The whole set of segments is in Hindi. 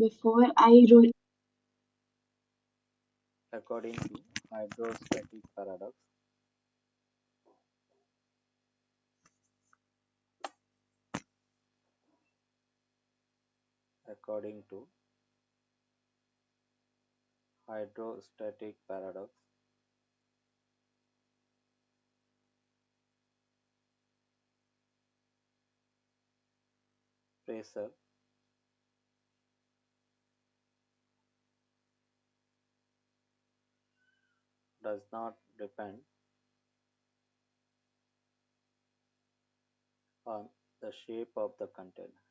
before I wrote According to hydrostatic paradox, according to hydrostatic paradox, pressure does not depend on the shape of the container.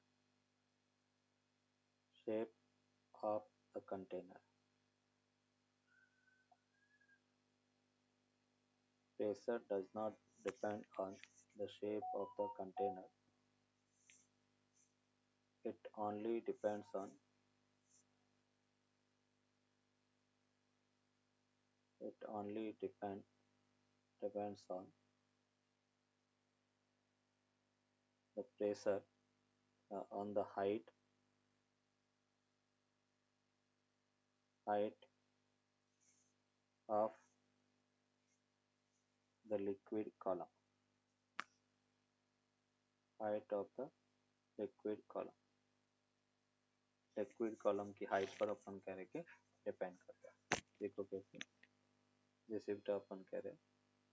Shape of the container. Pressure does not depend on the shape of the container. It only depends on depends on the pressure on the height of the liquid column. Height of the liquid column. Liquid column की हाइट पर अपन कह रहे कि डिपेंड करता है। देखो कैसे, जैसे बेटा अपन कह रहे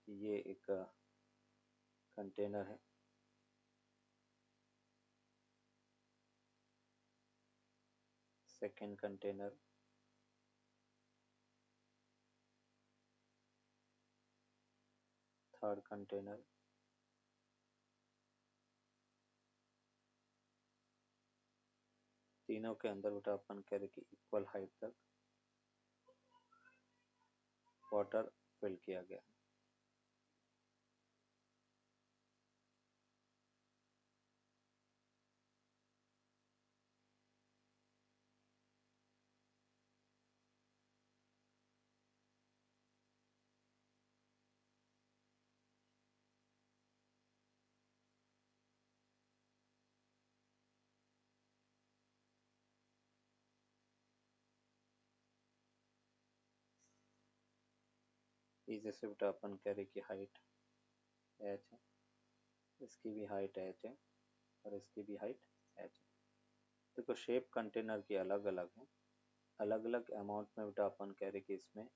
कि ये एक कंटेनर है, सेकेंड कंटेनर, थर्ड कंटेनर, तीनों के अंदर बेटा अपन कह रहे कि इक्वल हाइट तक वाटर फिल किया गया। जैसे बेटा अपन कह रहे कि हाइट h है, इसकी भी हाइट h है और इसकी भी हाइट h है। देखो शेप कंटेनर की अलग अलग है, अलग अलग अमाउंट में बेटा अपन कह रहे कि इसमें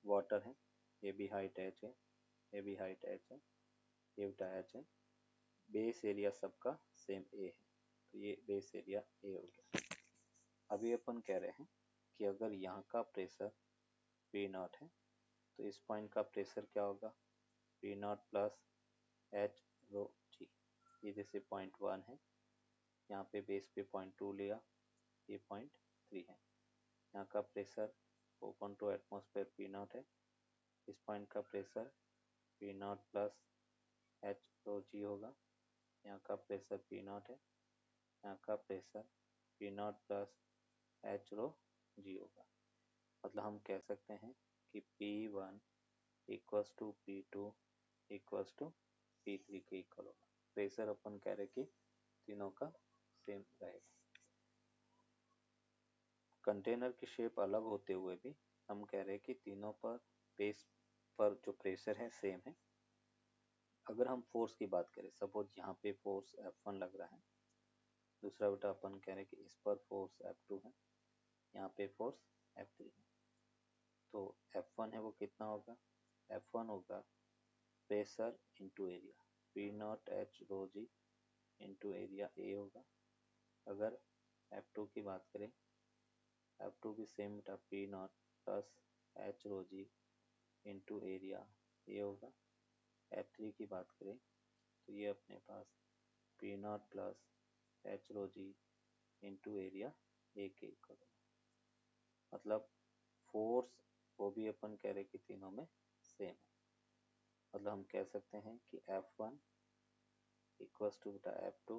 वाटर है, ये भी हाइट h है, ये भी हाइट h है, ये बेटा h है। बेस एरिया सबका सेम a है, तो ये बेस एरिया a हो गया। अभी अपन कह रहे हैं कि अगर यहाँ का प्रेशर P नॉट है तो इस पॉइंट का प्रेशर क्या होगा, P naught plus H rho G। ये जैसे पॉइंट 1 है, यहाँ पे बेस पे पॉइंट 2 लिया, ये पॉइंट 3 है। यहाँ का प्रेशर 4.2 एटमॉस्फेयर P नॉट है, इस पॉइंट का pressure P naught plus H rho G होगा। यहाँ का प्रेशर P नॉट है, यहाँ का pressure P naught plus H rho G होगा। मतलब हम कह सकते हैं कि P1 equals to P2 equals to P3 के इक्वल होगा। प्रेशर अपन कह रहे कि तीनों का सेम रहेगा। कंटेनर की शेप अलग होते हुए भी हम कह रहे कि तीनों पर बेस पर जो प्रेशर है सेम है। अगर हम फोर्स की बात करें, सपोज यहाँ पे फोर्स F1 लग रहा है, दूसरा बेटा अपन कह रहे कि इस पर फोर्स F2 है, यहाँ पे फोर्स F3 है, तो F1 है वो कितना होगा, F1 होगा pressure into area, P naught H rho G into area A होगा। अगर F2 की बात करें, F2 भी सेम बेटा P naught plus H rho G into area A होगा। F3 की बात करें तो ये अपने पास P naught plus H rho G into area A के इक्वल होगा। मतलब फोर्स वो भी अपन कह रहे कि तीनों में सेम है। मतलब हम कह सकते हैं कि F1 इक्वल्स टू बेटा F2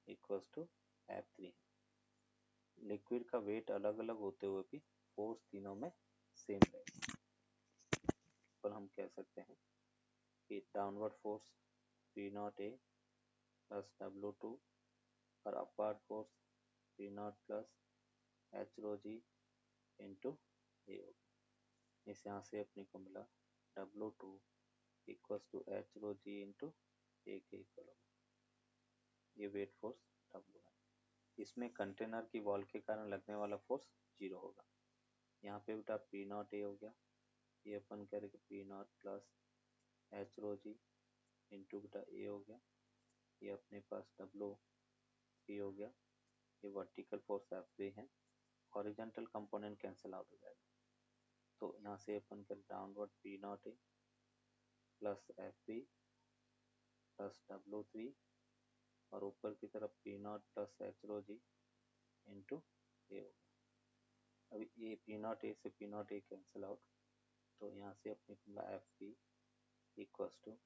इक्वल्स टू F3 है। लिक्विड का वेट अलग अलग होते हुए भी फोर्स तीनों में सेम रहेगा। पर हम कह सकते हैं कि downward force P naught A plus W2 और upward force P naught plus H rho G into A हो गया। इस यहाँ से अपने को मिला W2 equals to H rho G into A के इक्वल होगा। ये वेट फोर्स W है। इसमें कंटेनर की वॉल के कारण लगने वाला फोर्स 0 होगा। यहाँ पे बेटा पी नॉट ए हो गया, ये अपन करेंगे P naught plus H rho G into बेटा ए हो गया, ये अपने पास W पी हो गया, ये वर्टिकल फोर्स एफ बी है, हॉरिजॉन्टल कंपोनेंट कैंसिल आउट हो जाएगा। तो यहाँ से अपन कर downward P naught A plus F B plus W3 और ऊपर की तरफ P naught plus H rho G into A हो गया। अभी ये पी नॉट ए से P naught A cancel out, तो यहाँ से अपने को मिला F B equals to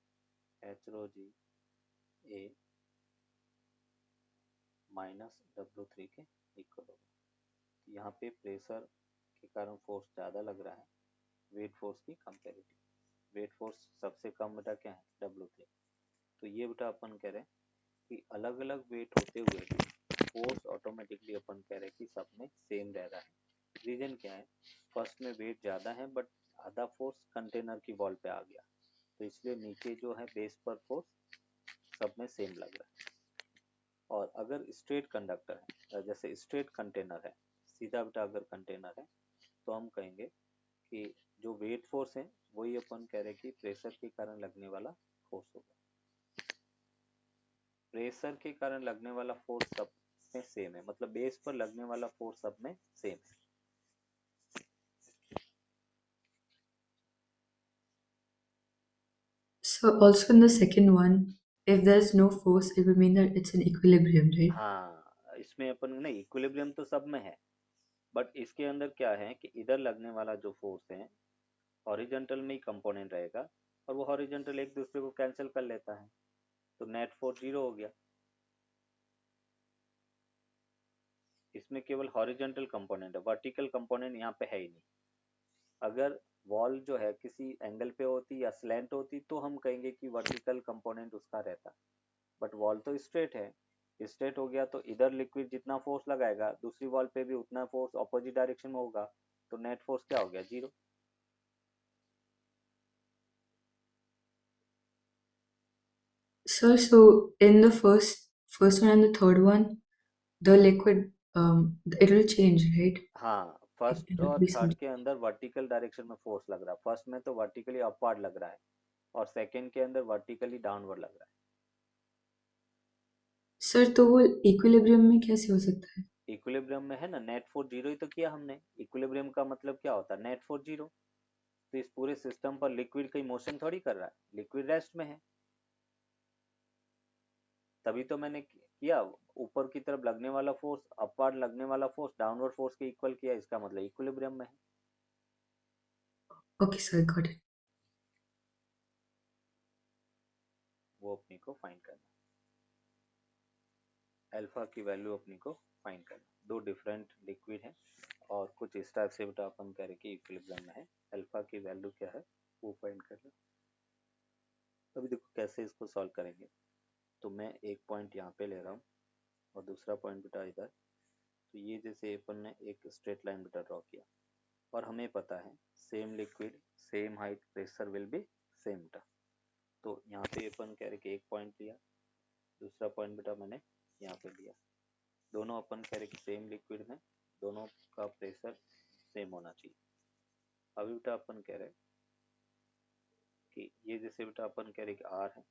H rho G A minus W3 के इक्वल होगा। तो यहाँ पे प्रेशर के कारण फोर्स ज़्यादा लग रहा है वेट फोर्स की कंपेरेटिव। वेट फोर्स सबसे कम बेटा क्या है W3। तो ये बेटा अपन कह रहे हैं कि अलग अलग वेट होते हुए भी फोर्स ऑटोमेटिकली अपन कह रहे हैं कि सब में सेम रह रहा है। रीजन क्या है, फर्स्ट में वेट ज़्यादा है बट आधा फोर्स कंटेनर की वॉल पे आ गया, तो इसलिए नीचे जो है बेस पर फोर्स सब में सेम लग रहा है। और अगर स्ट्रेट कंडक्टर है, जैसे स्ट्रेट कंटेनर है, सीधा बेटा अगर कंटेनर है, तो हम कहेंगे कि जो वेट फोर्स है वही अपन कह रहे हैं कि प्रेशर के कारण लगने वाला फोर्स होगा। प्रेशर के कारण लगने वाला फोर्स सब में सेम है, मतलब बेस पर लगने वाला फोर्स सब में सेम है। So also in the second one, if there's no force, it would mean that it's in equilibrium, right? हाँ, इसमें अपन नहीं, इक्विलिब्रियम तो सब में है, बट इसके अंदर क्या है कि इधर लगने वाला जो फोर्स है हॉरिजॉन्टल में ही कंपोनेंट रहेगा और वो हॉरिजॉन्टल एक दूसरे को कैंसिल कर लेता है, तो नेट फोर्स 0 हो गया। इसमें केवल हॉरिजॉन्टल कंपोनेंट है, वर्टिकल कंपोनेंट यहाँ पे है ही नहीं। अगर वॉल जो है किसी एंगल पे होती या स्लैंट होती तो हम कहेंगे कि वर्टिकल कंपोनेंट उसका रहता, बट वॉल तो स्ट्रेट है। स्ट्रेट हो गया तो इधर लिक्विड जितना फोर्स लगाएगा दूसरी वॉल पे भी उतना फोर्स ऑपोजिट डायरेक्शन में होगा, तो नेट फोर्स क्या हो गया, 0। Sir, so in the first one and the third one, the liquid it will change, right? हाँ, It फर्स्ट will और be थर्ड some. के अंदर वर्टिकल डायरेक्शन में फोर्स लग रहा है, फर्स्ट में तो वर्टिकली अपवर्ड लग रहा है और सेकंड के अंदर वर्टिकली डाउनवर्ड लग रहा है। सर तो वो इक्विलिब्रियम में कैसे हो सकता है? इक्विलिब्रियम में है ना, नेट फोर्स 0 ही तो किया हमने। इक्विलिब्रियम का मतलब क्या होता है, नेट फोर्स 0। तो इस पूरे सिस्टम पर लिक्विड कहीं मोशन थोड़ी कर रहा है, लिक्विड रेस्ट में है। तभी तो मैंने किया, ऊपर की तरफ लगने वाला फोर्स अपवर्ड लगने वाला फोर्स डाउनवर्ड फोर्स के इक्वल किया, इसका मतलब इक्विलिब्रियम में है। Okay, sir, got it. वो अपने को फाइंड करना, अल्फा की वैल्यू अपने को फाइंड करना। दो डिफरेंट लिक्विड है और कुछ इस टाइप से बेटा अपन कह रहे कि इक्विलिब्रियम में है, अल्फा की वैल्यू क्या है वो फाइंड करना। अभी देखो कैसे इसको सॉल्व करेंगे। तो मैं एक पॉइंट यहाँ पे ले रहा हूँ और दूसरा पॉइंट बेटा इधर। तो ये जैसे अपन ने एक स्ट्रेट लाइन बेटा ड्रॉ किया और हमें पता है same liquid same height pressure will be same बेटा। तो यहाँ पे अपन कह रहे कि एक पॉइंट लिया, दूसरा पॉइंट बेटा मैंने यहाँ पे लिया, दोनों अपन कह रहे कि सेम लिक्विड में दोनों का प्रेशर सेम होना चाहिए। अभी बेटा अपन कह रहे कि ये जैसे बेटा अपन कह रहे कि आर है,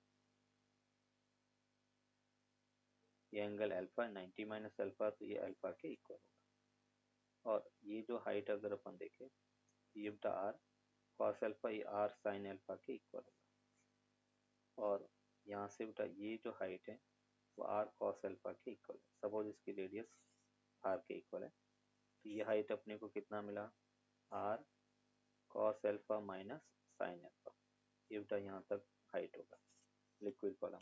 ये एंगल अल्फा 90 माइनस अल्फा, तो ये अल्फा के इक्वल होगा। और ये जो हाइट अगर अपन देखें, ये बेटा आर कॉस अल्फा, ये आर साइन अल्फा के इक्वल होगा। और यहाँ से बेटा ये जो हाइट है वो आर कॉस अल्फा के इक्वल है। सपोज इसकी रेडियस आर के इक्वल है, तो ये हाइट अपने को कितना मिला, R cos alpha minus sine alpha. ये बेटा यहाँ तक हाइट होगा लिक्विड कॉलम।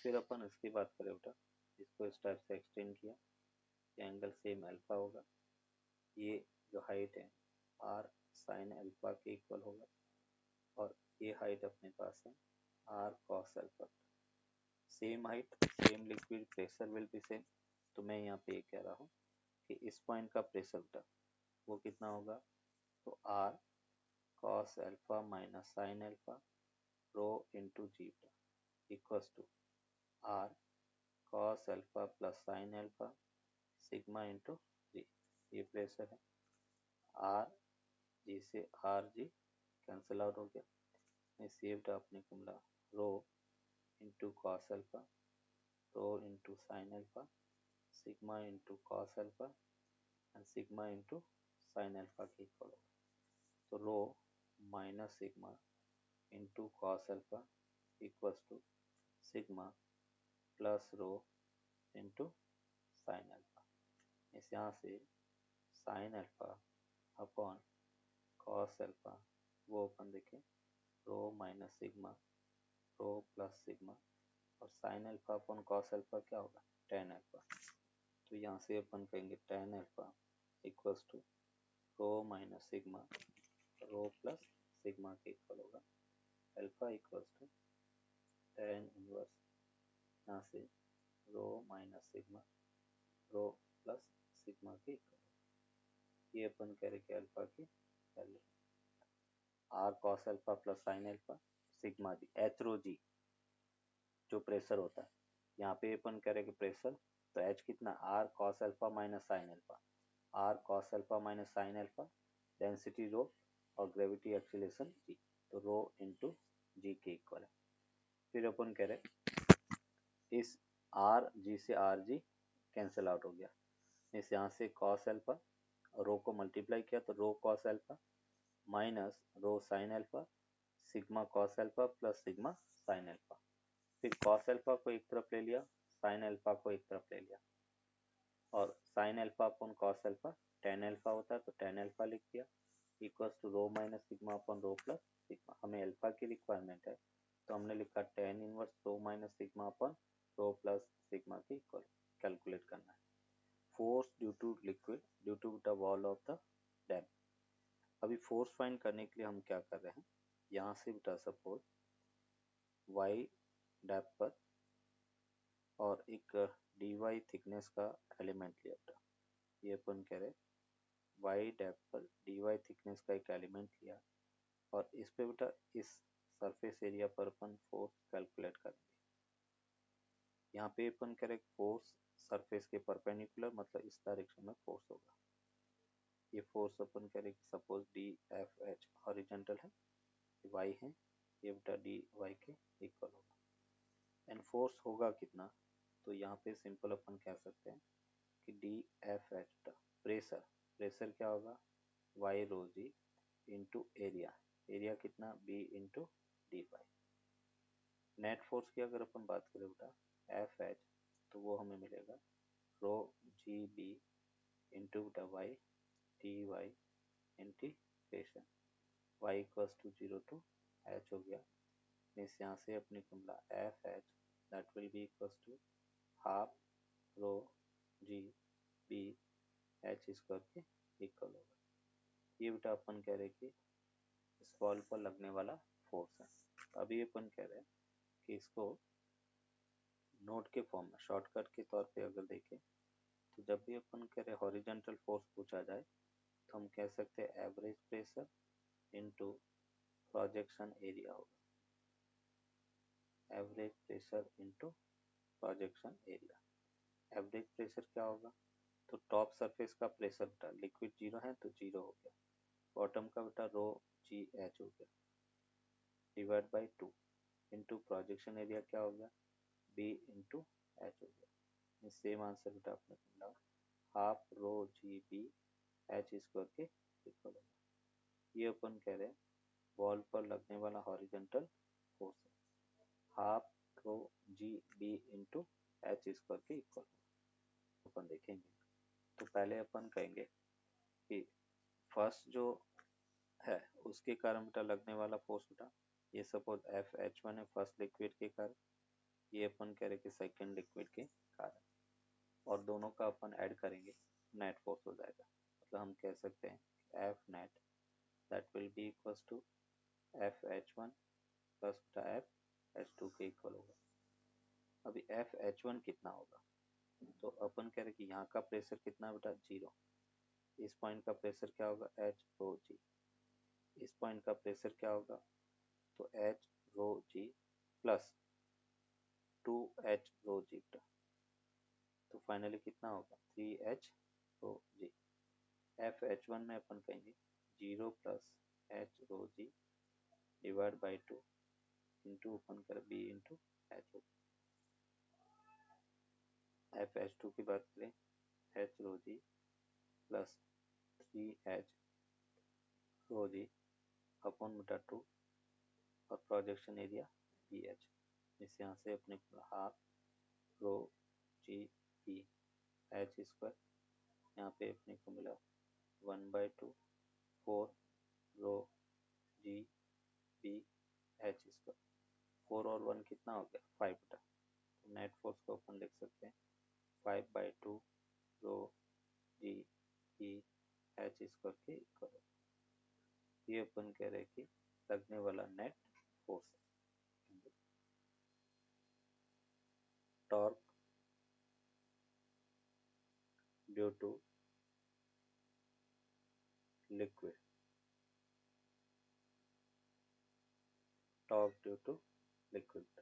फिर अपन इसकी बात करें बेटा, इसको इस टाइप से एक्सटेंड किया, ये एंगल सेम अल्फा होगा, ये जो हाइट है आर साइन अल्फा के इक्वल होगा, और ये हाइट अपने पास है R cos alpha. Same height same liquid pressure will be same, तो मैं यहाँ पे ये कह रहा हूँ कि इस पॉइंट का प्रेशर बेटा वो कितना होगा, तो R cos alpha minus sine alpha rho into G equals to R cos alpha plus sine alpha sigma into G. ये प्रेशर है। आर जी से आर जी कैंसिल आउट हो गया। मैं सेव्ड अपने को मिला rho into cos alpha rho into sine alpha sigma into cos alpha and sigma into sine alpha के इक्वल होगा। तो rho minus sigma into cos alpha equals to sigma plus rho into sine alpha. इस यहाँ से sine alpha upon cos alpha वो अपन देखें rho minus sigma rho plus sigma और sine alpha upon cos alpha क्या होगा, टेन अल्फा। तो यहाँ से अपन कहेंगे tan alpha equals to rho minus sigma rho plus sigma के इक्वल होगा। Alpha equals to tan inverse यहाँ से rho minus sigma rho plus sigma के इक्वल होगा। ये अपन कह रहे कि अल्फा की value R cos alpha plus sine alpha sigma G H rho G जो प्रेशर होता है। यहाँ पे अपन कह रहे कि प्रेशर तो एच कितना R cos alpha minus sine alpha R cos alpha minus sine alpha density rho और ग्रेविटी एक्सीलरेशन जी। तो रो इंटू जी के इक्वल है। फिर अपन कह रहे इस आर जी से आर जी कैंसिल आउट हो गया। इस यहाँ से कॉस अल्फा रो को मल्टीप्लाई किया तो रो cos alpha minus rho sine alpha sigma cos alpha plus sigma sine alpha. फिर कॉस अल्फा को एक तरफ ले लिया साइन अल्फा को एक तरफ ले लिया और sine alpha upon cos alpha tan alpha होता है तो टेन अल्फा लिख दिया equals to rho minus sigma upon rho plus sigma. हमें अल्फा की रिक्वायरमेंट है तो हमने लिखा tan inverse rho minus sigma upon rho plus sigma के इक्वल कैलकुलेट करना है। Force due to liquid due to the wall of the dam. अभी फोर्स फाइंड करने के लिए हम क्या कर रहे हैं, यहाँ से बेटा सपोज वाई डेप्थ पर और एक डी वाई थिकनेस का एलिमेंट लिया बेटा। ये अपन कह रहे वाई डेप्थ पर डी वाई थिकनेस का एक एलिमेंट लिया और इस पे बेटा इस सरफेस एरिया पर अपन फोर्स कैलकुलेट करेंगे। यहाँ पे अपन कह रहे फोर्स सरफेस के परपेंडिकुलर मतलब इस डायरेक्शन में फोर्स होगा। ये फोर्स अपन कह रहे suppose D F H horizontal है वाई है ये बेटा डी वाई के इक्वल होगा। एंड फोर्स होगा कितना, तो यहाँ पे सिंपल अपन कह सकते हैं कि D F H pressure pressure क्या होगा Y rho G into area area कितना B into D Y. Net force की अगर अपन बात करें बेटा एफ एच तो वो हमें मिलेगा रो जी बी इंटू बेटा Y D Y integration Y equals to zero to H हो गया। इस यहाँ से अपने को मिला F H that will be equals to half rho G B H square के इक्वल होगा। ये बेटा अपन कह रहे कि इस बॉल पर लगने वाला फोर्स है। अभी अपन कह रहे हैं कि इसको नोट के फॉर्म में शॉर्टकट के तौर पे अगर देखें तो जब भी अपन कह रहे हॉरिजॉन्टल फोर्स पूछा जाए तो हम कह सकते हैं average pressure into projection area होगा। Average pressure into projection area. Average pressure क्या होगा, तो टॉप सरफेस का प्रेशर बेटा लिक्विड जीरो है तो जीरो हो गया, बॉटम का बेटा रो जी एच हो गया divide by two into projection area क्या हो गया बी इंटू एच हो गया। सेम आंसर बेटा अपने को मिला half rho G B H square के इक्वल होगा। ये अपन कह रहे हैं वॉल पर लगने वाला हॉरिजॉन्टल फोर्स है half rho G B into H square के इक्वल होगा। अपन देखेंगे तो पहले अपन कहेंगे कि फर्स्ट जो है उसके कारण बेटा लगने वाला फोर्स बेटा ये सपोज एफ एच वन है फर्स्ट लिक्विड के कारण, ये अपन कह रहे कि सेकेंड लिक्विड के कारण और दोनों का अपन ऐड करेंगे नेट फोर्स हो जाएगा। मतलब हम कह सकते हैं F net that will be equals to F H one plus बेटा एफ एच टू के इक्वल होगा। अभी एफ एच वन कितना होगा, तो अपन कह रहे कि यहाँ का प्रेशर कितना है बेटा, 0। इस पॉइंट का प्रेशर क्या होगा, एच रो जी। इस पॉइंट का प्रेशर क्या होगा, तो H rho G plus 2h रो जी। तो फाइनली कितना होगा, 3h rho G. F H one में अपन कहेंगे 0 plus H rho G divide by 2 into अपन कर B into H. F H two की बात करें, H rho G plus 3h rho G upon बटा 2 और प्रोजेक्शन एरिया बी एच। इस यहाँ से अपने को half rho G B H square, यहाँ पे अपने को मिला 1/2 4 rho G B H square. 4 और 1 कितना हो गया, 5 बटा। तो नेट फोर्स को अपन लिख सकते हैं 5/2 rho G B H square के इक्वल। ये अपन कह रहे हैं कि लगने वाला नेट फोर्स है। Torque due to liquid, torque due to liquid.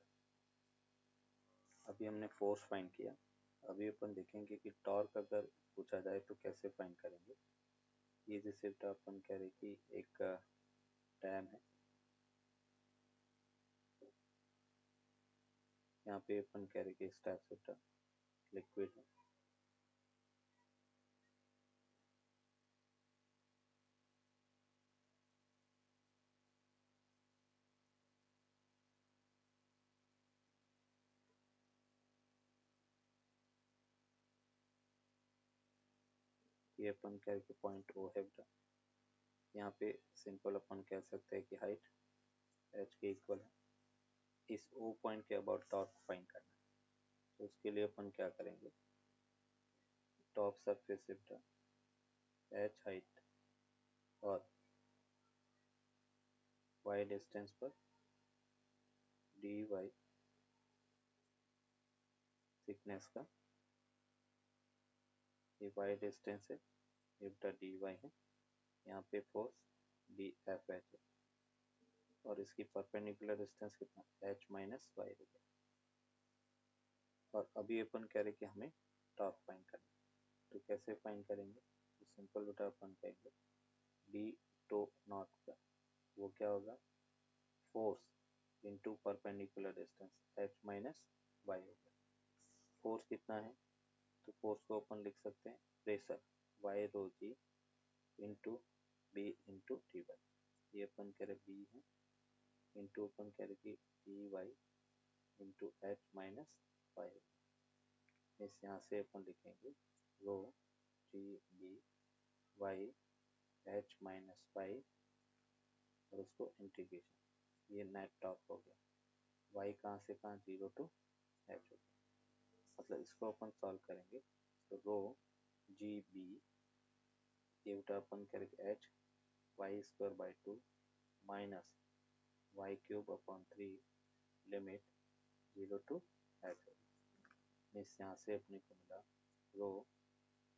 अभी हमने फोर्स फाइंड किया, अभी अपन देखेंगे कि टॉर्क अगर पूछा जाए तो कैसे फाइंड करेंगे। ये जैसे अपन कह रहे कि एक डैम है, यहाँ पे अपन कह रहे कि इस टाइप से लिक्विड है। ये अपन कह रहे कि पॉइंट ओ है बेटा। यहाँ पे सिंपल अपन कह सकते हैं कि हाइट एच के इक्वल है। इस ओ पॉइंट के अबाउट टॉर्क फाइंड करना है, तो उसके लिए अपन क्या करेंगे, टॉप सरफेस से बेटा एच हाइट और वाई डिस्टेंस पर डी वाई थिकनेस का, ये वाई डिस्टेंस है, ये बेटा डी वाई है। यहाँ पे फोर्स डी एफ एच है और इसकी परपेंडिकुलर डिस्टेंस कितना, एच माइनस वाई हो गया। और अभी अपन कह रहे कि हमें टॉर्क फाइंड करना है, तो कैसे फाइंड करेंगे, तो सिंपल बेटा अपन कहेंगे डी टो नॉट का वो क्या होगा, force into perpendicular distance H minus Y होगा। फोर्स कितना है, तो फोर्स को अपन लिख सकते हैं pressure Y rho G into B into T Y. ये अपन कह रहे बी है इंटू अपन कह रहे कि T Y into H minus Y. इस यहाँ से अपन लिखेंगे rho G B Y H minus Y और उसको इंटीग्रेशन, ये नेट टॉप हो गया। वाई कहाँ से कहाँ, 0 टू एच हो गया। मतलब इसको अपन सॉल्व करेंगे तो रो जी बी ये बेटा अपन करेंगे H Y square by 2 minus Y cube upon 3 limit 0 to H हो गया। इस यहाँ से अपने को मिला रो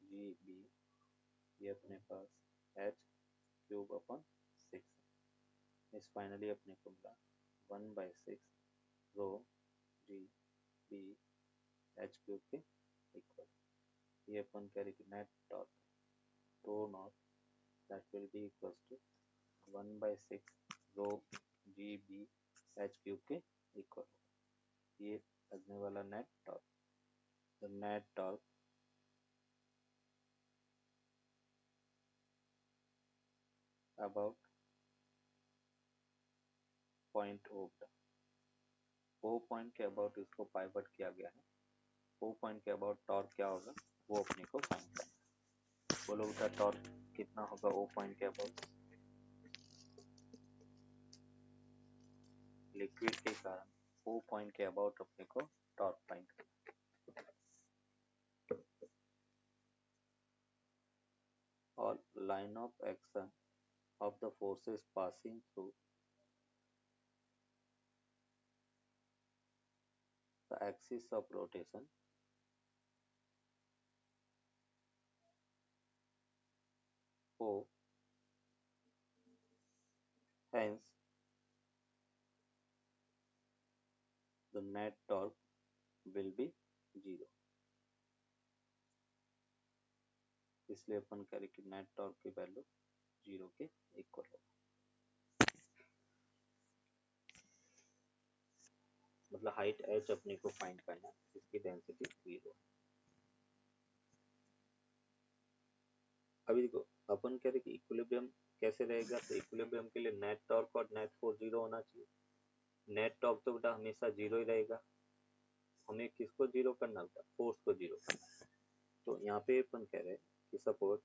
जी बी ये अपने पास एच क्यूब अपॉन 6। इस फाइनली अपने को मिला 1/6 rho G B H cube के इक्वल। ये अपन कह रहे कि net torque tau naught that will be equal to 1/6 rho G B H cube के इक्वल होगा। ये लगने वाला net torque. The net torque about point O, O point के अबाउट इसको पाइवट किया गया है। ओ पॉइंट के अबाउट टॉर्क क्या होगा वो अपने को फाइंड करना है। बोलो बेटा टॉर्क कितना होगा ओ पॉइंट के अबाउट, लिक्विड के कारण ओ पॉइंट के अबाउट अपने को टॉर्क फाइंड करना है। और line of action of the forces passing through the axis of rotation O, hence the net torque will be 0. इसलिए अपन करें कि नेट टॉर्क की वैल्यू 0 के इक्वल होगा, मतलब हाइट h अपने को फाइंड करना है, इसकी डेंसिटी 0 है। अभी देखो अपन कह रहे कि इक्विलिब्रियम कैसे रहेगा, तो इक्विलिब्रियम के लिए नेट टॉर्क और नेट फोर्स 0 होना चाहिए। नेट टॉर्क तो बेटा हमेशा 0 ही रहेगा, हमें किसको 0 करना बेटा, फोर्स को 0 करना। तो यहाँ पे अपन कह रहे हैं कि सपोज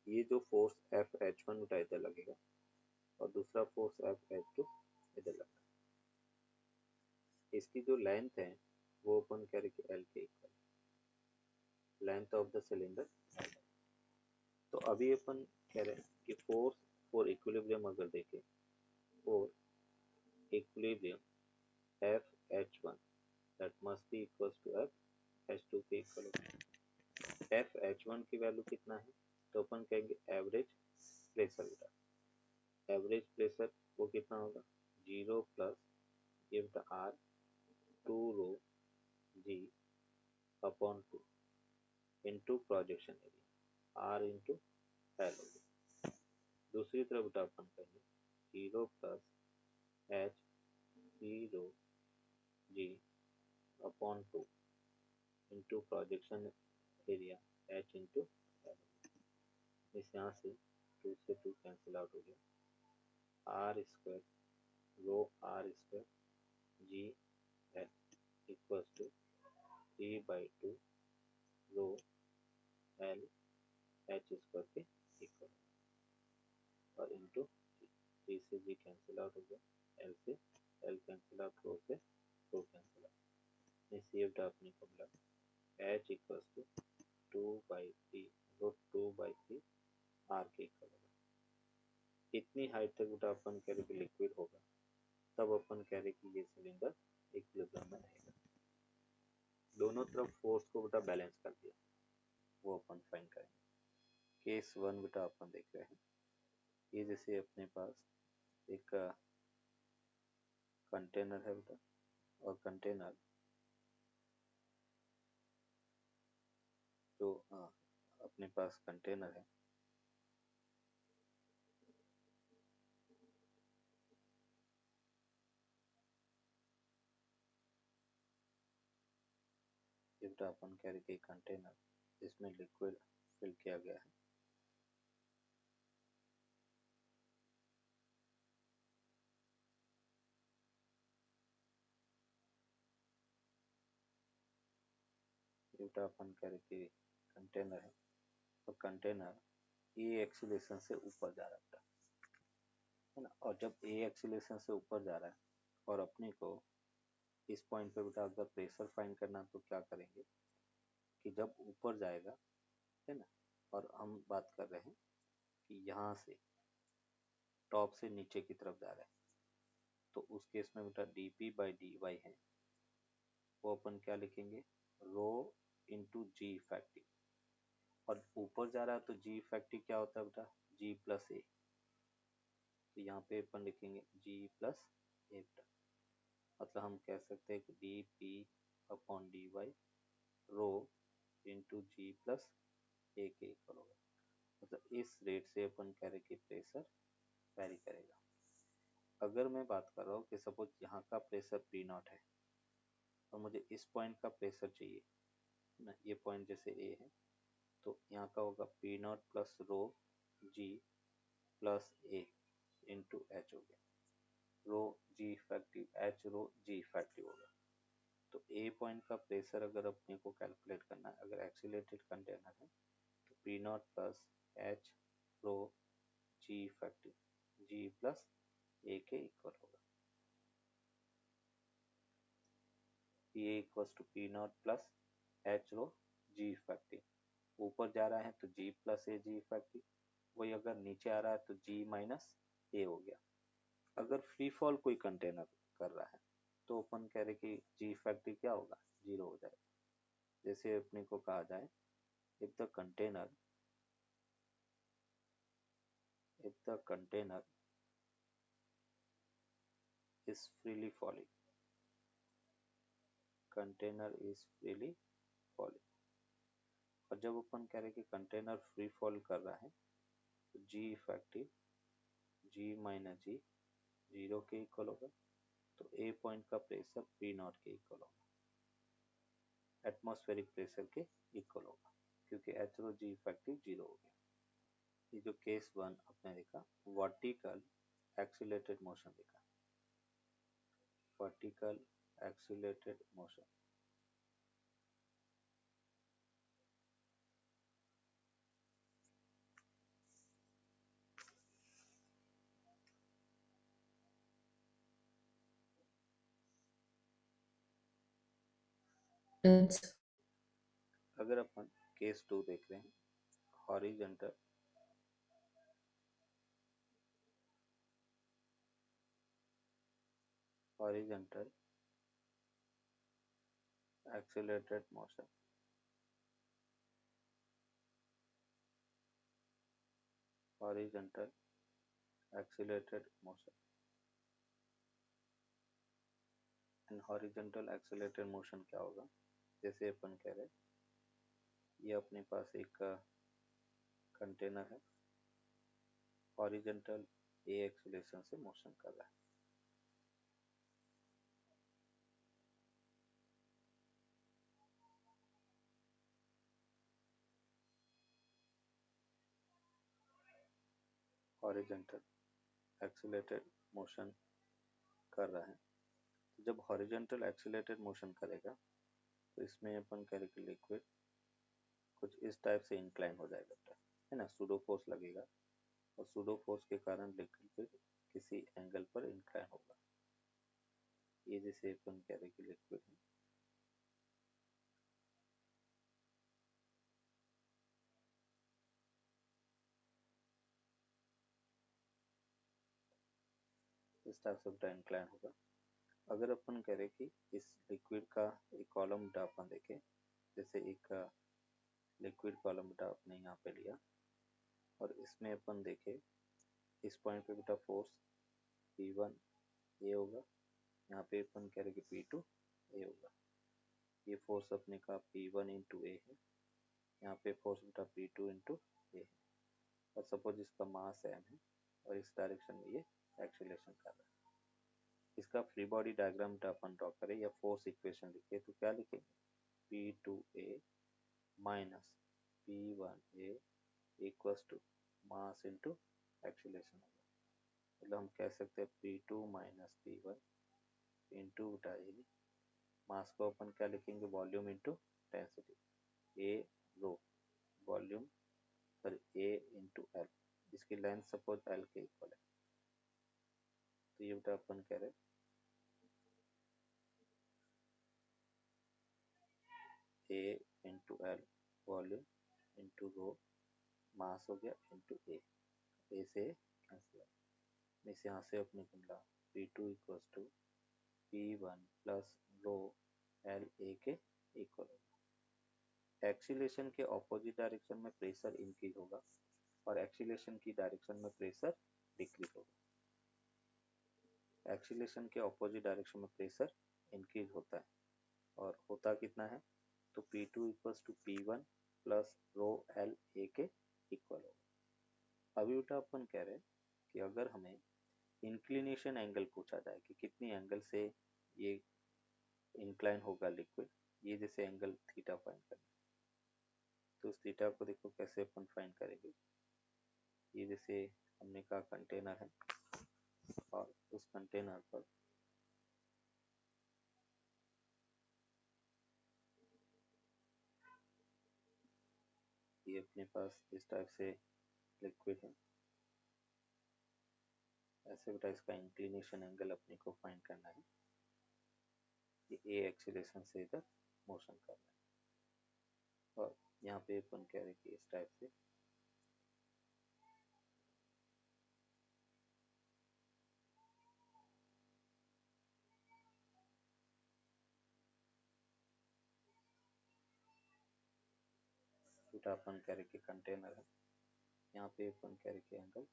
ये जो फोर्स एफ एच वन बेटा इधर लगेगा और दूसरा फोर्स एफ एच टू इधर लगेगा, इसकी जो लेंथ है वो अपन कह रहे कि एल के equal, length of the cylinder. तो अभी अपन कह रहे हैं कि फोर्स फॉर इक्विलिब्रियम अगर देखें, for equilibrium F H one that must be equal to F H two के इक्वल होगा। एफ एच वन की वैल्यू कितना है, तो अपन कहेंगे एवरेज प्रेशर बेटा, एवरेज प्रेशर वो कितना होगा 0 प्लस ये बेटा R 2 rho G upon 2 into projection area R into L हो गया। दूसरी तरफ बेटा अपन कहेंगे 0 plus H 0 G upon 2 into projection area H into L. इस यहाँ से 2 से 2 कैंसिल आउट हो गया, R square rho R square G L equals to 3/2 rho L H square के इक्वल, और इंटू 3 से जी कैंसिल आउट हो गया, एल से एल कैंसिल आउट, रो से रो कैंसिल आउट। इस ये बेटा अपने को मिला H equals to 2/3 rho 2/3 R के इक्वल होगा। इतनी हाइट तक बेटा अपन कह रहे कि लिक्विड होगा, तब अपन कह रहे कि ये सिलेंडर इक्विलिब्रियम में रहेगा। दोनों तरफ फोर्स को बेटा बैलेंस कर दिया, वो अपन फाइंड करेंगे। केस 1 बेटा अपन देख रहे हैं, ये जैसे अपने पास एक कंटेनर है बेटा, और कंटेनर जो अपने पास कंटेनर है, ये बेटा अपन कह रहे कि कंटेनर इसमें लिक्विड फिल किया गया है, ये बेटा अपन कह रहे कि कंटेनर है, और कंटेनर ए एक्सीलरेशन से ऊपर जा रहा है ना, और जब ए एक्सीलरेशन से ऊपर जा रहा है और अपने को इस पॉइंट पे बेटा अगर प्रेशर फाइंड करना, तो क्या करेंगे कि जब ऊपर जाएगा है ना, और हम बात कर रहे हैं कि यहाँ से टॉप से नीचे की तरफ जा रहा है, तो उस केस में बेटा dp/dy है, वो अपन क्या लिखेंगे रो इंटू जी इफेक्टिव, और ऊपर जा रहा है तो जी इफेक्टिव क्या होता है बेटा जी प्लस ए, तो यहाँ पे अपन लिखेंगे जी प्लस ए बेटा, मतलब हम कह सकते हैं कि D P upon D Y rho into G plus A के इक्वल होगा। मतलब इस रेट से अपन कह रहे कि प्रेशर वैरी करेगा। अगर मैं बात कर रहा हूँ कि सपोज यहाँ का प्रेशर पी नॉट है, और मुझे इस पॉइंट का प्रेशर चाहिए ना, ये पॉइंट जैसे ए है, तो यहाँ का होगा P naught plus rho G plus A into H हो गया, rho G effective H rho G effective होगा। तो ए पॉइंट का प्रेशर अगर अपने को कैलकुलेट करना है, अगर एक्सीलरेटेड कंटेनर है, तो P naught plus H rho G effective G plus A के इक्वल होगा। P A equals to P naught plus H rho G effective, ऊपर जा रहा है तो जी प्लस ए जी इफेक्टिव, वही अगर नीचे आ रहा है तो जी माइनस ए हो गया। अगर फ्री फॉल कोई कंटेनर कर रहा है, तो अपन कह रहे कि जी इफेक्टिव क्या होगा 0 हो जाएगा। जैसे अपने को कहा जाए if the container if the container is freely falling, container is freely falling। और जब अपन कह रहे कि कंटेनर फ्री फॉल कर रहा है तो जी इफेक्टिव जी माइनस जी जीरो के इक्वल होगा, तो ए पॉइंट का प्रेशर पी नॉट के इक्वल होगा, एटमॉस्फेरिक प्रेशर के इक्वल होगा, क्योंकि H rho G effective zero हो गया। ये जो केस वन आपने देखा वर्टिकल एक्सीलरेटेड मोशन देखा, वर्टिकल एक्सीलरेटेड मोशन। That's अगर अपन केस टू देख रहे हैं horizontal horizontal accelerated motion, horizontal accelerated motion and horizontal accelerated motion क्या होगा, जैसे अपन कह रहे ये अपने पास एक कंटेनर है, हॉरिजॉन्टल ए एक्सीलरेशन से मोशन कर रहा है, हॉरिजॉन्टल एक्सीलरेटेड मोशन कर रहा है। जब हॉरिजॉन्टल एक्सीलरेटेड मोशन करेगा तो इसमें अपन कह रहे कि लिक्विड कुछ इस टाइप से इंक्लाइन हो जाएगा, है ना, सूडो फोर्स लगेगा और सूडो फोर्स के कारण लिक्विड किसी एंगल पर इंक्लाइन होगा। ये जैसे अपन कह रहे कि लिक्विड है, इस टाइप से बेटा इंक्लाइन होगा। अगर अपन कह रहे कि इस लिक्विड का एक कॉलम बेटा अपन देखें, जैसे एक लिक्विड कॉलम बेटा आपने यहाँ पे लिया और इसमें अपन देखे इस पॉइंट पे बेटा फोर्स P1 ए होगा, यहाँ पे अपन कह रहे कि P2 ए होगा। ये फोर्स अपने का P1 इंटू ए है, यहाँ पे फोर्स बेटा P2 इंटू ए है, और सपोज इसका मास m है और इस डायरेक्शन में ये एक्सीलरेशन कर रहा है। इसका फ्री बॉडी डायग्राम बेटा अपन ड्रॉ करें या फोर्स इक्वेशन लिखे तो क्या लिखेंगे, P2a minus P1a equals to mass into acceleration होगा। मतलब हम कह सकते हैं P2 माइनस P1 इंटू बेटा ए, मास को अपन क्या लिखेंगे volume into density, A rho volume sorry A into L, इसकी लेंथ सपोज एल के इक्वल है, तो ये बेटा अपन कह रहे A into L volume into rho mass हो गया इंटू ए से कैंसिल, इस यहाँ से अपने को मिला P2 equals to P1 plus rho L A के इक्वल होगा। एक्सीलरेशन के ऑपोजिट डायरेक्शन में प्रेशर इंक्रीज होगा और एक्सीलरेशन की डायरेक्शन में प्रेशर डिक्रीज होगा। एक्सीलरेशन के ऑपोजिट डायरेक्शन में प्रेशर इंक्रीज होता है और होता कितना है, तो P2 equals to P1 plus rho L A के इक्वल होगा। अभी बेटा अपन कह रहे हैं कि अगर हमें इंक्लिनेशन एंगल पूछा जाए कि कितनी एंगल से ये इंक्लाइन होगा लिक्विड, ये जैसे एंगल थीटा फाइंड करना, तो उस थीटा को देखो कैसे अपन फाइंड करेंगे। ये जैसे हमने कहा कंटेनर है और उस कंटेनर पर ये अपने पास इस टाइप से लिक्विड है, ऐसे बेटा इसका इंक्लिनेशन एंगल अपने को फाइंड करना है कि ए एक्सीलरेशन से इधर मोशन कर रहा है और यहाँ पे अपन कह रहे कि इस टाइप से बेटा अपन कह रहे कि कंटेनर है, यहाँ पे अपन कह रहे कि एंगल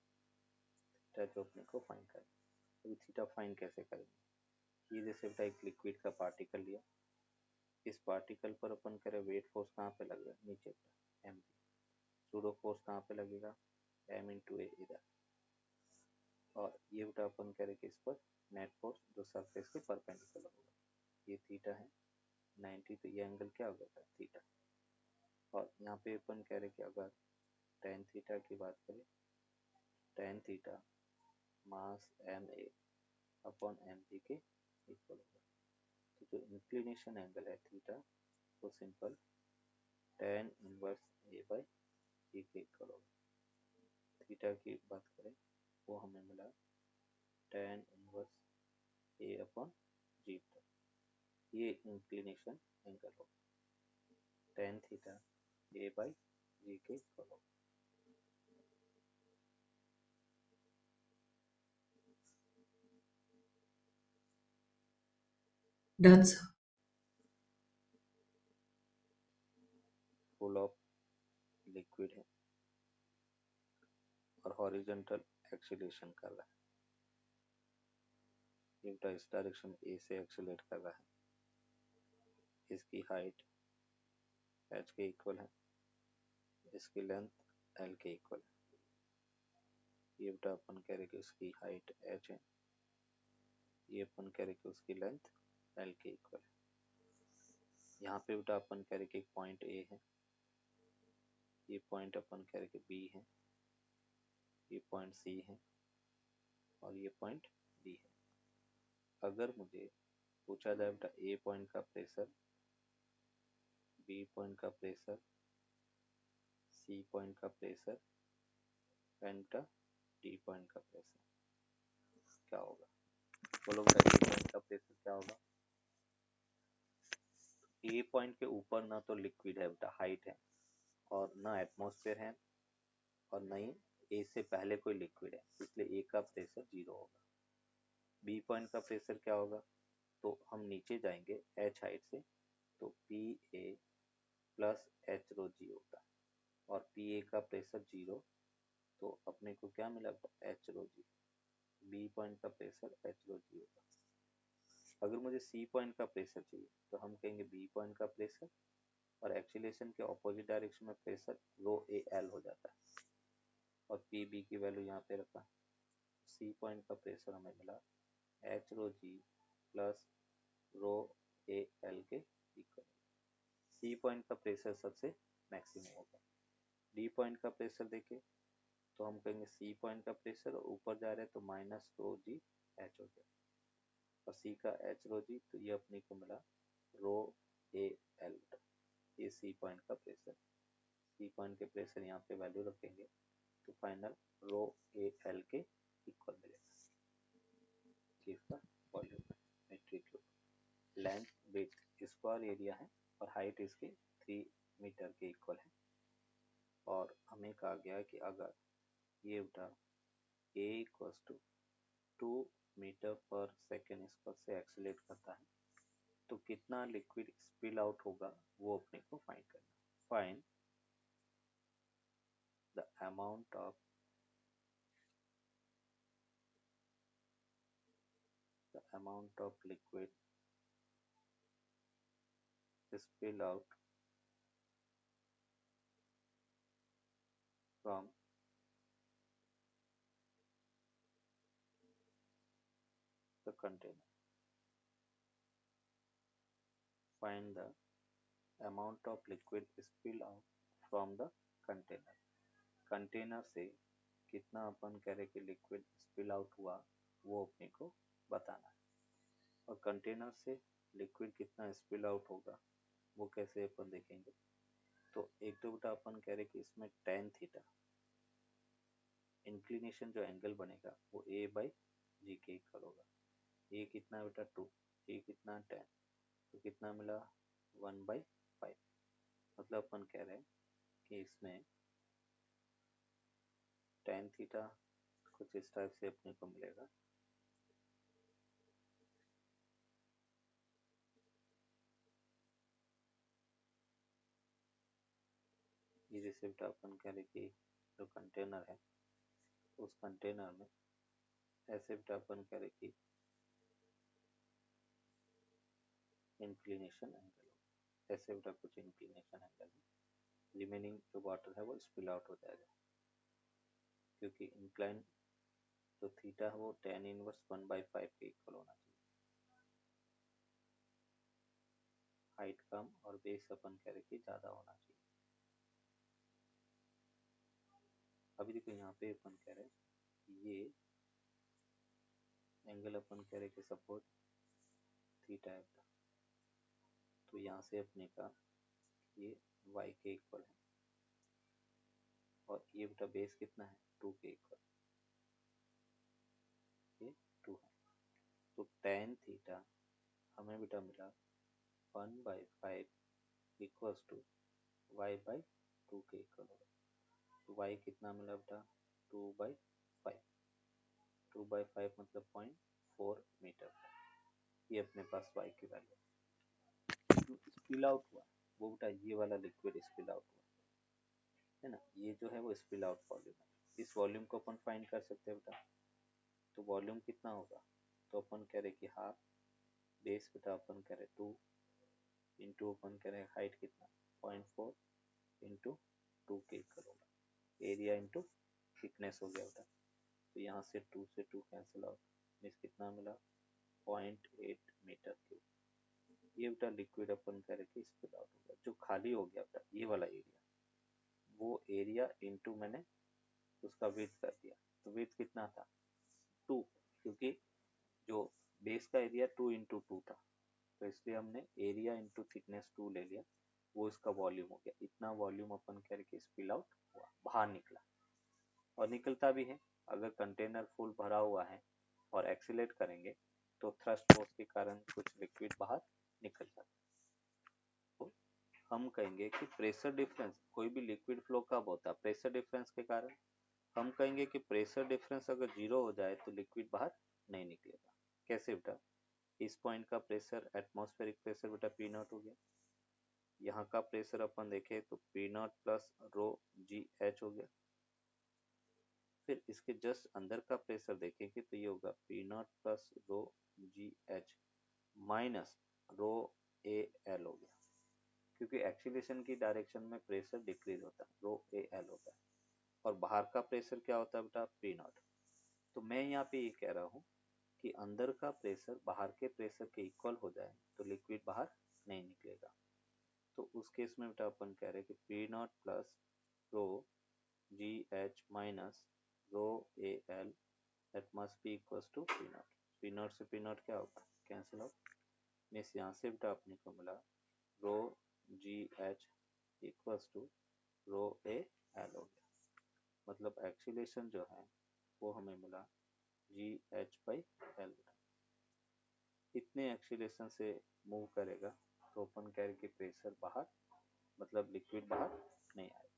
थीटा जो अपने को फाइंड करना है। अभी थीटा फाइंड कैसे करेंगे, ये जैसे बेटा एक लिक्विड का पार्टिकल लिया, इस पार्टिकल पर अपन करें वेट फोर्स कहाँ पे लगेगा, नीचे एम पी, सूडो फोर्स कहाँ पे लगेगा, एम इंटू ए इधर, और ये बेटा अपन करें कि इस पर नेट फोर्स जो सरफेस के परपेंडिकुलर होगा, ये थीटा है 90, तो ये एंगल क्या होगा था थीटा। और यहाँ पे अपन कह रहे कि अगर टेन थीटा की बात करें, tan theta mass M A upon M P के इक्वल होगा, तो जो इंक्लिनेशन एंगल है थीटा वो simple tan inverse A by G के इक्वल होगा। थीटा की बात करें वो हमें मिला टेन इनवर्स ए अपॉन जी, ये इंक्लिनेशन एंगल होगा, tan theta A by G के इक्वल होगा। Done, sir. Full of liquid है और हॉरिजॉन्टल एक्सीलरेशन कर रहा है, ये इस डायरेक्शन ए से एक्सीलरेट कर रहा है, इसकी हाइट h के इक्वल है, इसकी लेंथ l के इक्वल है, ये बेटा अपन कह रहे कि उसकी हाइट h है, ये अपन कह रहे कि उसकी लेंथ l के इक्वल है। यहाँ पे बेटा अपन कह रहे कि एक पॉइंट a है, ये पॉइंट अपन कह रहे कि b है, ये पॉइंट c है और ये पॉइंट d है। अगर मुझे पूछा जाए बेटा a पॉइंट का प्रेशर, b पॉइंट का प्रेशर, c पॉइंट का प्रेशर एंड बेटा d पॉइंट का प्रेशर क्या होगा, बोलो बेटा a पॉइंट का प्रेशर क्या होगा। ए पॉइंट के ऊपर ना तो लिक्विड है बेटा, हाइट है, और ना एटमॉस्फेयर है, और ना ही ए से पहले कोई लिक्विड है, इसलिए ए का प्रेशर 0 होगा। बी पॉइंट का प्रेशर क्या होगा, तो हम नीचे जाएंगे एच हाइट से, तो P A plus H rho जी होगा, और पी ए का प्रेशर 0, तो अपने को क्या मिला H rho G, B point का प्रेशर एच रो जी होगा। अगर मुझे सी पॉइंट का प्रेशर चाहिए तो हम कहेंगे बी पॉइंट का प्रेशर, और एक्सीलरेशन के ऑपोजिट डायरेक्शन में प्रेशर रो ए एल हो जाता है, और पी बी की वैल्यू यहाँ पे रखा, सी पॉइंट का प्रेशर हमें मिला H rho G plus rho A L के इक्वल। सी पॉइंट का प्रेशर सबसे मैक्सिमम होगा। डी पॉइंट का प्रेशर देखे तो हम कहेंगे सी पॉइंट का प्रेशर ऊपर जा रहा है तो माइनस रो जी एच हो जाए, और सी का एच रो जी, तो ये अपने को मिला रो ए एल, ये सी पॉइंट का प्रेशर। सी पॉइंट के प्रेशर यहाँ पे वैल्यू रखेंगे तो फाइनल रो ए एल के इक्वल मिलेगा, जिसका वॉल्यूम है metric cube. Length width square area है और हाइट इसके 3 मीटर के इक्वल है। और हमें कहा गया कि अगर ये बेटा ए इक्वल्स टू 2 मीटर पर सेकेंड स्क्वायर से एक्सीलरेट करता है तो कितना लिक्विड स्पिल आउट होगा वो अपने को फाइंड करना। Find the amount of liquid spill out from the container. Find the amount of liquid spill out from the container. Container से कितना अपन कह रहे कि लिक्विड स्पिल आउट हुआ वो अपने को बताना है, और कंटेनर से लिक्विड कितना स्पिल आउट होगा वो कैसे अपन देखेंगे। तो एक तो बेटा अपन कह रहे कि इसमें टेन थीटा इंक्लिनेशन जो एंगल बनेगा वो ए बाई जी के इक्वल होगा। ए कितना बेटा 2, जी कितना 10, तो कितना मिला 1/5। मतलब अपन कह रहे हैं कि इसमें टेन थीटा कुछ इस टाइप से अपने को मिलेगा, ये जैसे बेटा अपन कह रहे कि जो कंटेनर है उस कंटेनर में ऐसे बेटा अपन कह रहे कि इंक्लिनेशन एंगल, ऐसे बेटा कुछ इंक्लिनेशन एंगल है, रिमेनिंग जो वाटर है वो स्पिल आउट हो जाएगा, क्योंकि इंक्लाइन जो थीटा है वो tan इनवर्स 1/5 के इक्वल होना चाहिए। हाइट कम और बेस अपन कह रहे कि ज़्यादा होना चाहिए। अभी देखो यहाँ पे अपन कह रहे ये एंगल अपन कह रहे कि सपोज थीटा है, तो यहाँ से अपने का ये y के इक्वल है और ये बेटा बेस कितना है 2 के इक्वल, ये 2 है। तो tan थीटा हमें बेटा मिला 1/5 इक्वल्स टू y/2 के इक्वल होगा। तो y कितना मिला बेटा 2/5, 2/5 मतलब 0.4 मीटर, ये अपने पास y की वैल्यू। जो स्पिल आउट हुआ वो बेटा ये वाला लिक्विड स्पिल आउट हुआ है ना, ये जो है वो स्पिल आउट वॉल्यूम है। इस वॉल्यूम को अपन फाइंड कर सकते हैं बेटा, तो वॉल्यूम कितना होगा, तो अपन कह रहे कि हाफ बेस बेटा अपन कह रहे 2 इंटू अपन कह रहे हाइट कितना 0.4 इंटू 2 के इक्वल होगा, एरिया इंटू थिकनेस हो गया बेटा। तो यहाँ से 2 से 2 कैंसिल आउट, मीन्स कितना मिला 0.8 मीटर क्यूब। ये बेटा लिक्विड अपन कह रहे कि स्पिल आउट हो गया, जो खाली हो गया बेटा ये वाला एरिया, वो एरिया इंटू मैंने उसका विड्थ कर दिया, तो विड्थ कितना था 2, क्योंकि जो बेस का एरिया 2 इंटू 2 था, तो इसलिए हमने एरिया इंटू थिकनेस 2 ले लिया, वो इसका वॉल्यूम हो गया। इतना वॉल्यूम अपन कह रहे कि स्पिल आउट हुआ, बाहर निकला, और निकलता भी है। अगर कंटेनर फुल भरा हुआ है और एक्सीलेट करेंगे तो थ्रस्ट फोर्स के कारण कुछ लिक्विड बाहर निकल जाता है। तो हम कहेंगे कि प्रेशर डिफरेंस, कोई भी लिक्विड फ्लो कब होता है प्रेशर डिफरेंस के कारण। हम कहेंगे कि प्रेशर डिफरेंस अगर 0 हो जाए तो लिक्विड बाहर नहीं निकलेगा। कैसे बेटा, इस पॉइंट का प्रेशर एटमॉस्फेरिक प्रेशर बेटा पी नॉट हो गया, यहाँ का प्रेशर अपन देखें तो P naught plus rho G H हो गया, फिर इसके जस्ट अंदर का प्रेशर देखेंगे तो ये होगा P naught plus rho G H minus rho A L हो गया, क्योंकि एक्सीलरेशन की डायरेक्शन में प्रेशर डिक्रीज होता है, रो ए एल होता है, और बाहर का प्रेशर क्या होता है बेटा पी नॉट। तो मैं यहाँ पे ये कह रहा हूँ कि अंदर का प्रेशर बाहर के प्रेशर के इक्वल हो जाए तो लिक्विड बाहर नहीं निकलेगा। तो उस केस में बेटा अपन कह रहे हैं कि P naught plus rho G H minus rho A L that must be equals to P naught. P naught से पी नॉट क्या होगा कैंसिल आउट, मीन्स यहाँ से बेटा अपने को मिला rho G H equals to rho A L हो गया, मतलब एक्सीलरेशन जो है वो हमें मिला जी एच बाई एल। इतने एक्सीलरेशन से मूव करेगा तो अपन कह रहे कि प्रेशर बाहर, मतलब लिक्विड बाहर नहीं आएगा।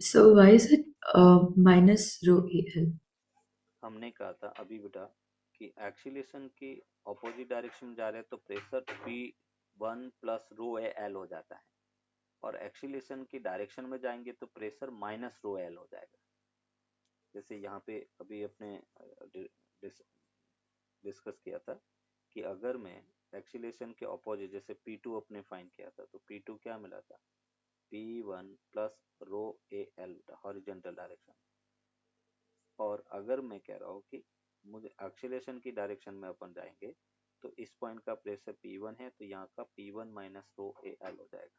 So why is it minus rho EL? हमने कहा था अभी बेटा कि एक्सीलरेशन की ऑपोजिट डायरेक्शन में जा रहे हैं तो pressure P1 plus rho A L हो जाता है, और एक्सीलरेशन की डायरेक्शन में जाएंगे तो प्रेशर माइनस रो एल हो जाएगा। जैसे यहाँ पे अभी अपने डिस्कस किया था कि अगर मैं एक्सीलरेशन के ऑपोजिट जैसे P2 अपने फाइंड किया था, तो P2 क्या मिला था P1 plus rho A L horizontal direction, और अगर मैं कह रहा हूँ कि मुझे एक्सीलरेशन की डायरेक्शन में अपन जाएंगे तो इस पॉइंट का प्रेशर P1 है तो यहाँ का P1 minus rho A L हो जाएगा।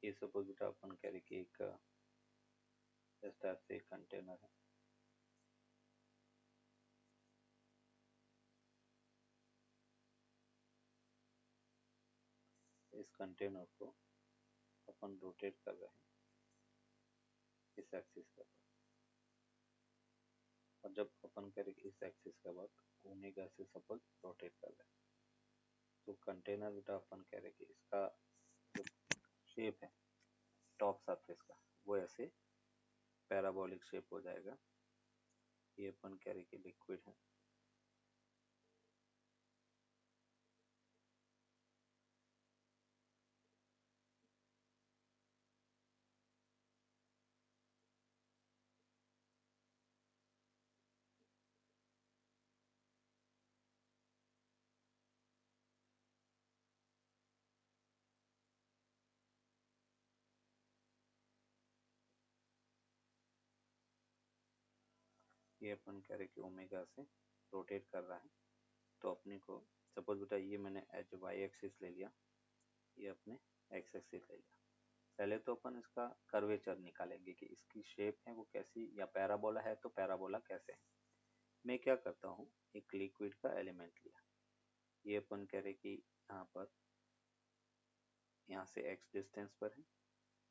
ये सपोज बेटा अपन कह रहे कि एक इस टाइप से एक कंटेनर है, इस कंटेनर को अपन रोटेट कर रहे हैं इस एक्सिस पर, और जब अपन करेंगे इस एक्सिस के बाद ओमेगा से सपोज रोटेट कर रहे हैं, तो कंटेनर बेटा अपन कह रहे कि इसका जो शेप है टॉप सरफेस का वो ऐसे पैराबोलिक शेप हो जाएगा। ये अपन कह रहे कि लिक्विड है, ये अपन कह रहे कि ओमेगा से रोटेट कर रहा है। तो अपने को सपोज बेटा ये मैंने एच वाई एक्सिस ले लिया, ये अपने एक्स एक्सिस ले लिया। पहले तो अपन इसका कर्वेचर निकालेंगे कि इसकी शेप है वो कैसी, या पैराबोला है तो पैराबोला कैसे है। मैं क्या करता हूँ, एक लिक्विड का एलिमेंट लिया, ये अपन कह रहे कि यहाँ पर यहाँ से x डिस्टेंस पर है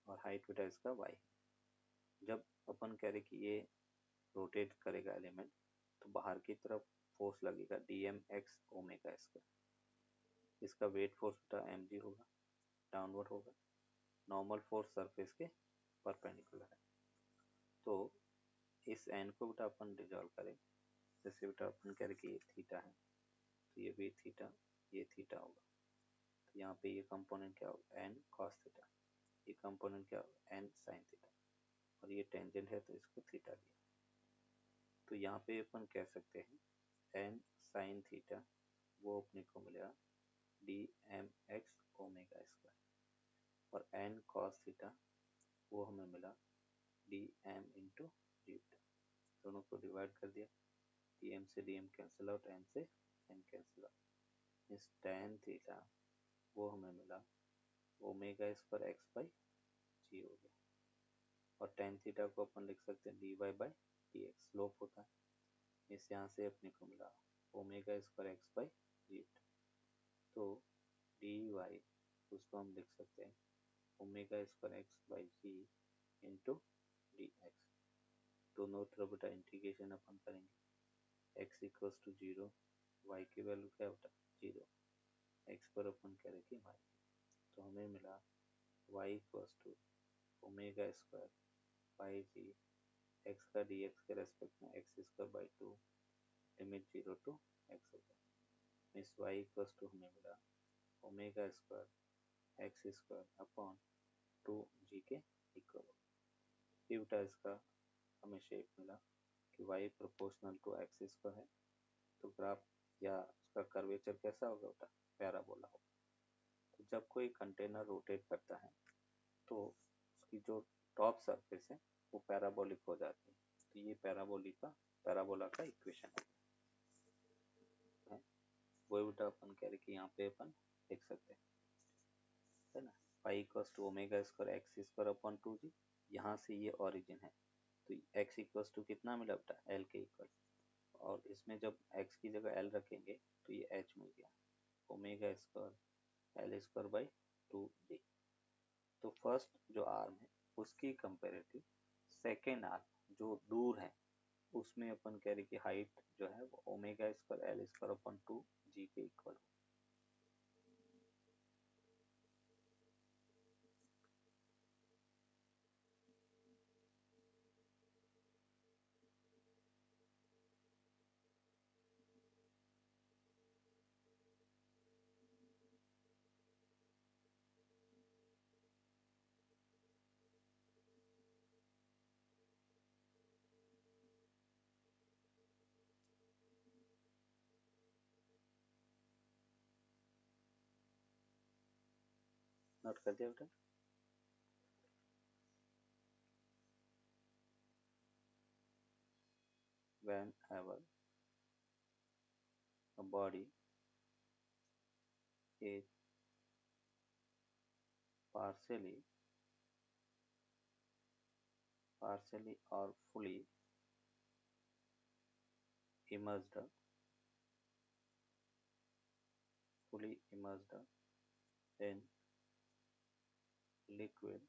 और हाइट बेटा इसका y है। जब अपन कह रहे कि ये रोटेट करेगा एलिमेंट तो बाहर की तरफ फोर्स लगेगा dmx ओमेगा स्क्वायर। इसका वेट फोर्स बेटा mg होगा, डाउनवर्ड होगा, नॉर्मल फोर्स सरफेस के परपेंडिकुलर है। तो इस एन को बेटा अपन डिजॉल्व करें, जैसे बेटा अपन कह रहे कि ये थीटा है तो ये भी थीटा, ये थीटा होगा। तो यहाँ पे ये कंपोनेंट क्या होगा, एन कॉस थीटा, ये कंपोनेंट क्या होगा, एन साइन थीटा, और ये टेंजेंट है तो इसको थीटा लिया। तो यहाँ पे अपन कह सकते हैं एन साइन थीटा वो अपने को मिलेगा D M X omega square, और एन कॉस थीटा वो हमें मिला डी एम इंटू जी। दोनों को डिवाइड कर दिया, डी एम से D M cancel out, N से एन कैंसिल आउट। इस टेन थीटा वो हमें मिला omega square X by G हो गया। और टेन थीटा को अपन लिख सकते हैं D Y by D X, slope होता है। इस यहाँ से अपने को मिला omega square X by G. तो डी वाई उसको हम लिख सकते हैं omega square X by G into D X. दोनों तरफ बेटा इंटीग्रेशन अपन करेंगे, X equals to zero, Y की वैल्यू क्या बेटा जीरो, एक्स पर अपन कह रहे कि वाई। तो हमें मिला Y equals to omega square by G, X का डी एक्स के रेस्पेक्ट में X square by two, limit zero to X होगा। मिस वाई इक्वल्स टू हमें मिला omega square X square upon two G के इक्वल होगा। फिर बेटा इसका हमें शेप मिला कि y proportional to X square है, तो ग्राफ या उसका कर्वेचर कैसा होगा बेटा, पैराबोला होगा। तो जब कोई कंटेनर रोटेट करता है तो उसकी जो टॉप सरफेस है वो पैराबोलिक हो जाती है। तो ये पैराबोला का इक्वेशन है, वो बेटा अपन कह रहे कि यहाँ पे अपन लिख सकते हैं, है ना, pi equals to omega square X square upon two G. यहाँ से ये ओरिजिन है तो x इक्वल्स टू कितना मिला बेटा, l के इक्वल, और इसमें जब x की जगह l रखेंगे तो ये h मिल गया, omega square L square by two G. तो फर्स्ट जो आर्म है उसकी कंपेरेटिव सेकेंड आर्म जो दूर है उसमें अपन कह रहे कि हाइट जो है वो omega square L square upon two G के इक्वल हो। नोट कर दिया बेटा। Whenever a body is partially or immersed fully immersed in liquid,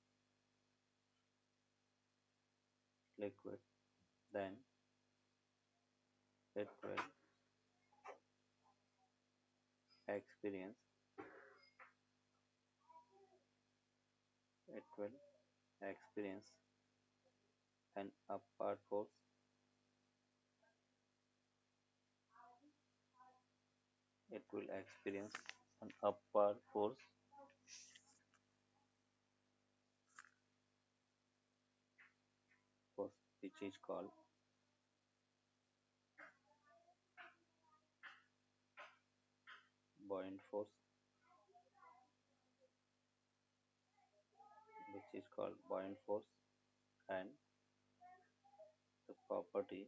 then it will experience it will experience an upward force. It will experience an upward force which is called buoyant force, and the property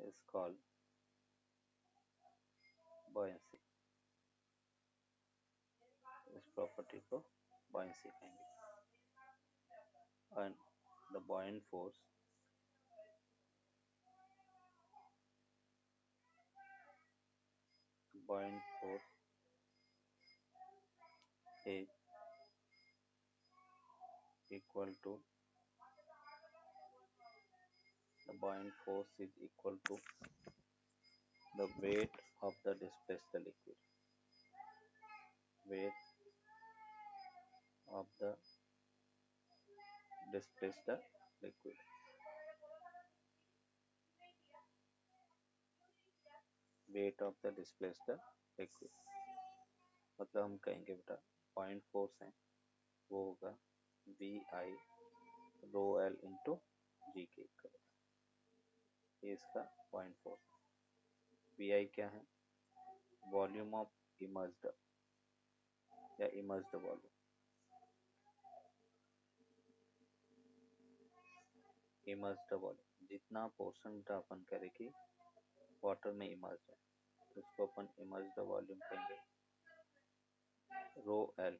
is called buoyancy. इस property को buoyancy कहेंगे. And the buoyant force is equal to the buoyant force is equal to the weight of the displaced liquid. Weight of the displaced liquid. Weight of the displaced liquid. मतलब हम कहेंगे बेटा पॉइंट फोर्स है वो होगा V I rho L into G के इक्वल. ये इसका पॉइंट फोर्स. वी आई क्या है? वॉल्यूम ऑफ इमर्स्ड या इमर्स्ड वॉल्यूम. इमर्स्ड वॉल्यूम जितना पोर्शन अपन करें कि वाटर में इमर्स्ड है तो उसको अपन इमर्स्ड वॉल्यूम कहेंगे. रो एल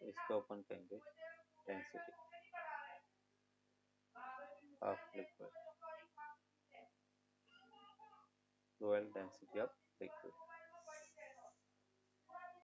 इसको अपन कहेंगे density of liquid. Rho L density of liquid.